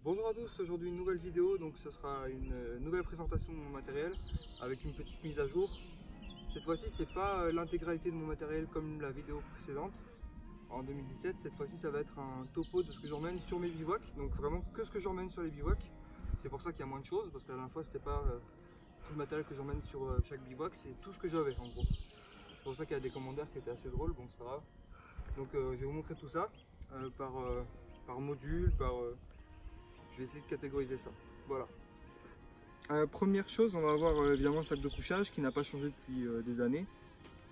Bonjour à tous, aujourd'hui une nouvelle vidéo, donc ce sera une nouvelle présentation de mon matériel avec une petite mise à jour. Cette fois-ci c'est pas l'intégralité de mon matériel comme la vidéo précédente en 2017, cette fois-ci ça va être un topo de ce que j'emmène sur mes bivouacs, donc vraiment que ce que j'emmène sur les bivouacs. C'est pour ça qu'il y a moins de choses, parce que la dernière fois c'était pas tout le matériel que j'emmène sur chaque bivouac, c'est tout ce que j'avais en gros. C'est pour ça qu'il y a des commentaires qui étaient assez drôles, bon c'est pas grave. Donc je vais vous montrer tout ça par module, je vais essayer de catégoriser ça. Voilà. Première chose, on va avoir évidemment le sac de couchage qui n'a pas changé depuis des années.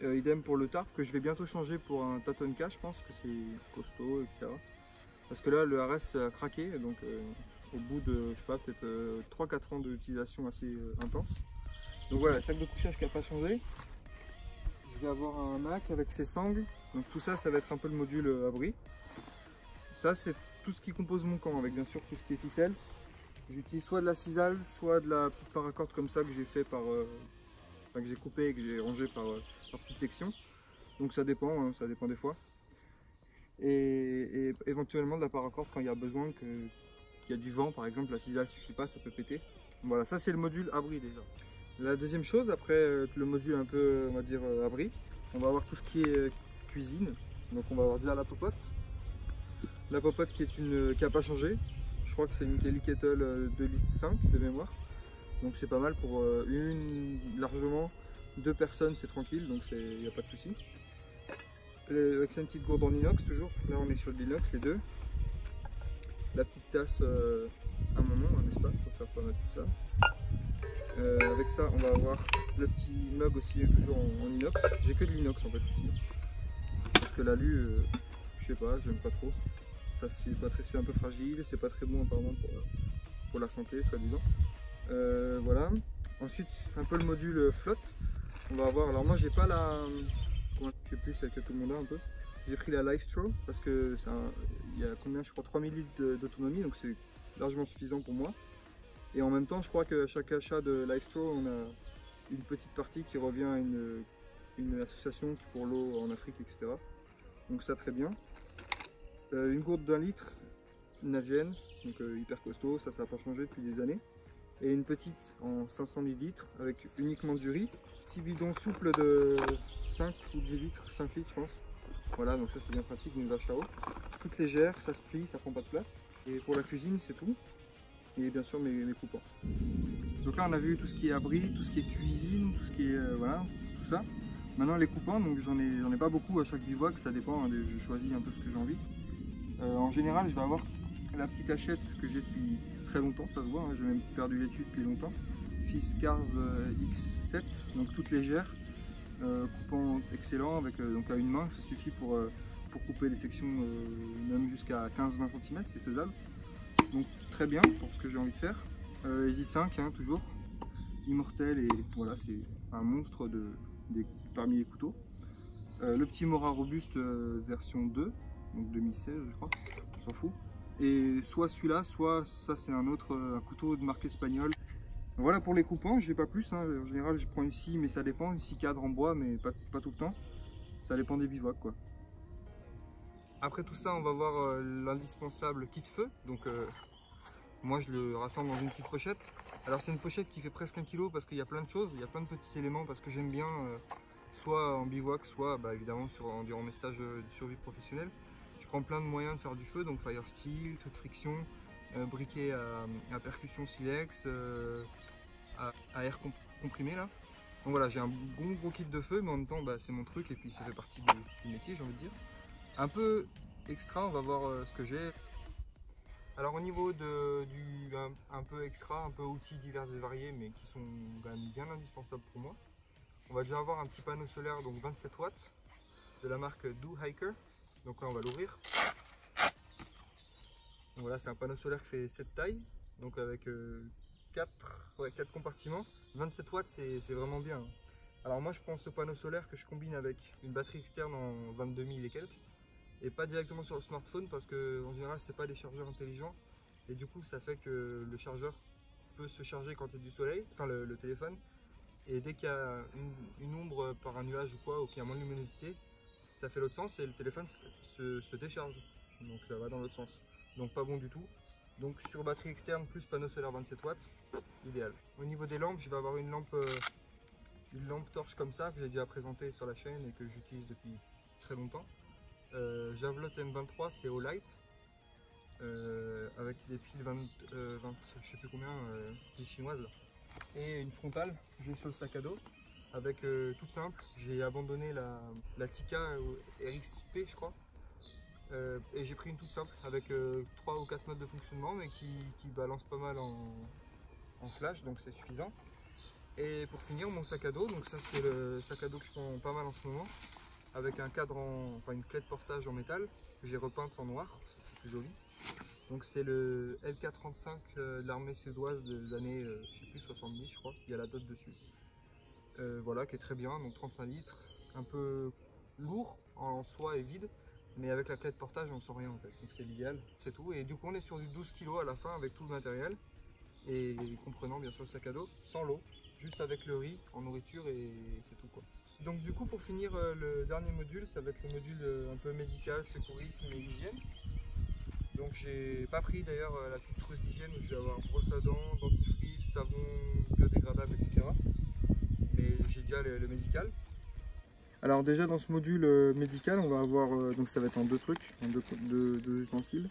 Idem pour le tarp que je vais bientôt changer pour un Tatonka, je pense que c'est costaud, etc. Parce que là, le RS a craqué, donc au bout de, je sais pas, peut-être 3-4 ans d'utilisation assez intense. Donc voilà, le sac de couchage qui n'a pas changé. Je vais avoir un Mac avec ses sangles. Donc tout ça, ça va être un peu le module abri. Ça, c'est tout ce qui compose mon camp, avec bien sûr tout ce qui est ficelle. J'utilise soit de la cisale, soit de la petite paracorde comme ça que j'ai fait que j'ai coupé et que j'ai rangé par petites sections. Donc ça dépend, hein, ça dépend des fois. Et éventuellement de la paracorde quand il y a besoin, qu'il y a du vent par exemple, la cisale suffit pas, ça peut péter. Voilà, ça c'est le module abri déjà. La deuxième chose, après le module un peu, on va dire, abri, on va avoir tout ce qui est cuisine. Donc on va avoir déjà la popote. La popote qui n'a pas changé. Je crois que c'est une Kelly Kettle 2,5 litres de mémoire. Donc c'est pas mal pour largement 2 personnes, c'est tranquille, donc il n'y a pas de souci. Avec sa petite gourde en inox toujours, là on est sur de l'inox les deux. La petite tasse à mon nom, n'est-ce pas, pour faire pas ma petite ça. Avec ça on va avoir le petit mug aussi toujours en inox. J'ai que de l'inox en fait ici. Parce que l'alu, je sais pas, j'aime pas trop. Ça c'est un peu fragile, c'est pas très bon apparemment pour la santé soi-disant. Voilà. Ensuite un peu le module flotte. On va avoir, alors moi j'ai pas la, je sais plus celle que tout le monde a un peu. J'ai pris la Lifestro parce que il y a combien, je crois 3000 litres d'autonomie, donc c'est largement suffisant pour moi. Et en même temps je crois qu'à chaque achat de Lifestro on a une petite partie qui revient à une association pour l'eau en Afrique, etc. Donc ça très bien. Une gourde d'1 litre Navienne, donc hyper costaud, ça n'a pas changé depuis des années. Et une petite en 500 ml avec uniquement du riz. Petit bidon souple de 5 ou 10 litres, 5 litres je pense. Voilà, donc ça c'est bien pratique, une vache à eau. Toute légère, ça se plie, ça prend pas de place. Et pour la cuisine c'est tout. Et bien sûr mes coupants. Donc là on a vu tout ce qui est abri, tout ce qui est cuisine, tout ce qui est voilà, tout ça. Maintenant les coupants, donc j'en ai pas beaucoup à chaque bivouac, ça dépend, hein, je choisis un peu ce que j'ai envie. En général je vais avoir la petite hachette que j'ai depuis très longtemps, ça se voit, hein, j'ai même perdu l'étui depuis longtemps. Fiskars X7, donc toute légère, coupant excellent, avec donc à une main, ça suffit pour couper des sections même jusqu'à 15-20 cm, c'est faisable. Donc très bien pour ce que j'ai envie de faire. Easy 5 hein, toujours, immortel et voilà, c'est un monstre parmi les couteaux. Le petit Mora Robuste version 2, donc 2016 je crois, on s'en fout. Et soit celui-là, soit ça c'est un autre, un couteau de marque espagnole. Voilà pour les coupants, j'ai pas plus, hein. En général je prends une scie, mais ça dépend, une scie cadre en bois, mais pas tout le temps. Ça dépend des bivouacs quoi. Après tout ça, on va voir l'indispensable kit feu. Donc moi je le rassemble dans une petite pochette. Alors c'est une pochette qui fait presque 1 kg parce qu'il y a plein de choses, il y a plein de petits éléments parce que j'aime bien, soit en bivouac, soit évidemment durant mes stages de survie professionnelle. Je prends plein de moyens de faire du feu, donc fire steel, truc friction, briquet à percussion silex, à air comprimé là. Donc voilà, j'ai un gros kit de feu, mais en même temps c'est mon truc et puis ça fait partie du métier, j'ai envie de dire. Un peu extra, on va voir ce que j'ai. Alors au niveau un peu extra, un peu outils divers et variés, mais qui sont quand même bien indispensables pour moi. On va déjà avoir un petit panneau solaire, donc 27 watts, de la marque Do Hiker. Donc là on va l'ouvrir. Voilà, c'est un panneau solaire qui fait cette taille, donc avec 4 compartiments. 27 watts, c'est vraiment bien. Alors moi je prends ce panneau solaire que je combine avec une batterie externe en 22 000 et quelques, et pas directement sur le smartphone parce que en général c'est pas des chargeurs intelligents, et du coup ça fait que le chargeur peut se charger quand il y a du soleil, enfin le téléphone, et dès qu'il y a une ombre par un nuage ou quoi, ou qu'il y a moins de luminosité, ça fait l'autre sens et le téléphone se décharge, donc ça va dans l'autre sens, donc pas bon du tout. Donc sur batterie externe plus panneau solaire 27 watts, idéal. Au niveau des lampes, je vais avoir une lampe torche comme ça que j'ai déjà présentée sur la chaîne et que j'utilise depuis très longtemps. Javelot M23, c'est au light avec des piles 20 je sais plus combien, piles chinoises là. Et une frontale que j'ai sur le sac à dos avec toute simple. J'ai abandonné la Tika RXP je crois. Et j'ai pris une toute simple avec 3 ou 4 modes de fonctionnement mais qui balance pas mal en flash, donc c'est suffisant. Et pour finir, mon sac à dos, donc ça c'est le sac à dos que je prends pas mal en ce moment, avec un cadre enfin une clé de portage en métal que j'ai repeinte en noir, c'est plus joli. Donc c'est le LK35 de l'armée suédoise de l'année je sais plus 70 je crois, il y a la date dessus. Voilà, qui est très bien, donc 35 litres, un peu lourd en soi et vide. Mais avec la clé de portage on sent rien en fait, donc c'est l'idéal, c'est tout. Et du coup on est sur du 12 kg à la fin avec tout le matériel, et comprenant bien sûr le sac à dos, sans l'eau, juste avec le riz en nourriture et c'est tout quoi. Donc du coup pour finir le dernier module, ça va être le module un peu médical, secourisme et hygiène. Donc j'ai pas pris d'ailleurs la petite trousse d'hygiène où je vais avoir brosse à dents, dentifrice, savon biodégradable, etc. Mais j'ai déjà le médical. Alors déjà dans ce module médical, on va avoir, donc ça va être en deux trucs, en deux ustensiles.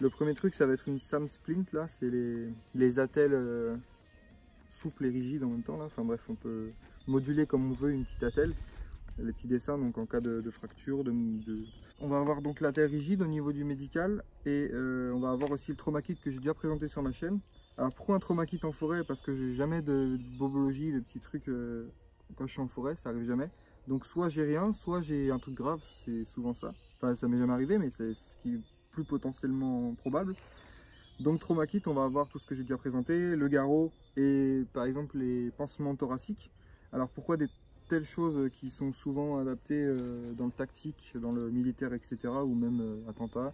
Le premier truc, ça va être une SAM Splint, là, c'est les attelles souples et rigides en même temps. Là. Enfin bref, on peut moduler comme on veut une petite attelle, les petits dessins, donc en cas de fracture. On va avoir donc l'attelle rigide au niveau du médical, et on va avoir aussi le trauma kit que j'ai déjà présenté sur ma chaîne. Alors pourquoi un trauma kit en forêt? Parce que j'ai jamais de bobologie, de petits trucs quand je suis en forêt, ça arrive jamais. Donc soit j'ai rien, soit j'ai un truc grave, c'est souvent ça. Enfin ça m'est jamais arrivé, mais c'est ce qui est plus potentiellement probable. Donc trauma kit, on va avoir tout ce que j'ai déjà présenté, le garrot et par exemple les pansements thoraciques. Alors pourquoi des telles choses qui sont souvent adaptées dans le tactique, dans le militaire, etc. ou même attentat?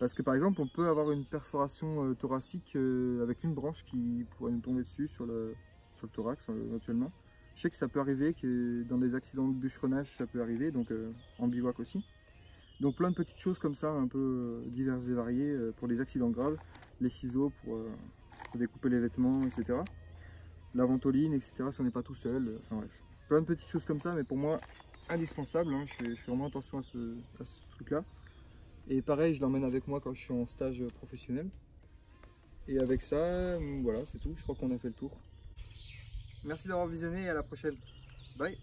Parce que par exemple on peut avoir une perforation thoracique avec une branche qui pourrait nous tomber dessus sur le thorax éventuellement. Je sais que ça peut arriver, que dans des accidents de bûcheronnage ça peut arriver, donc en bivouac aussi. Donc plein de petites choses comme ça, un peu diverses et variées pour les accidents graves. Les ciseaux pour découper les vêtements, etc. La ventoline, etc. si on n'est pas tout seul. Enfin bref, plein de petites choses comme ça, mais pour moi indispensable. Hein, je fais vraiment attention à ce truc-là. Et pareil, je l'emmène avec moi quand je suis en stage professionnel. Et avec ça, voilà, c'est tout. Je crois qu'on a fait le tour. Merci d'avoir visionné et à la prochaine. Bye.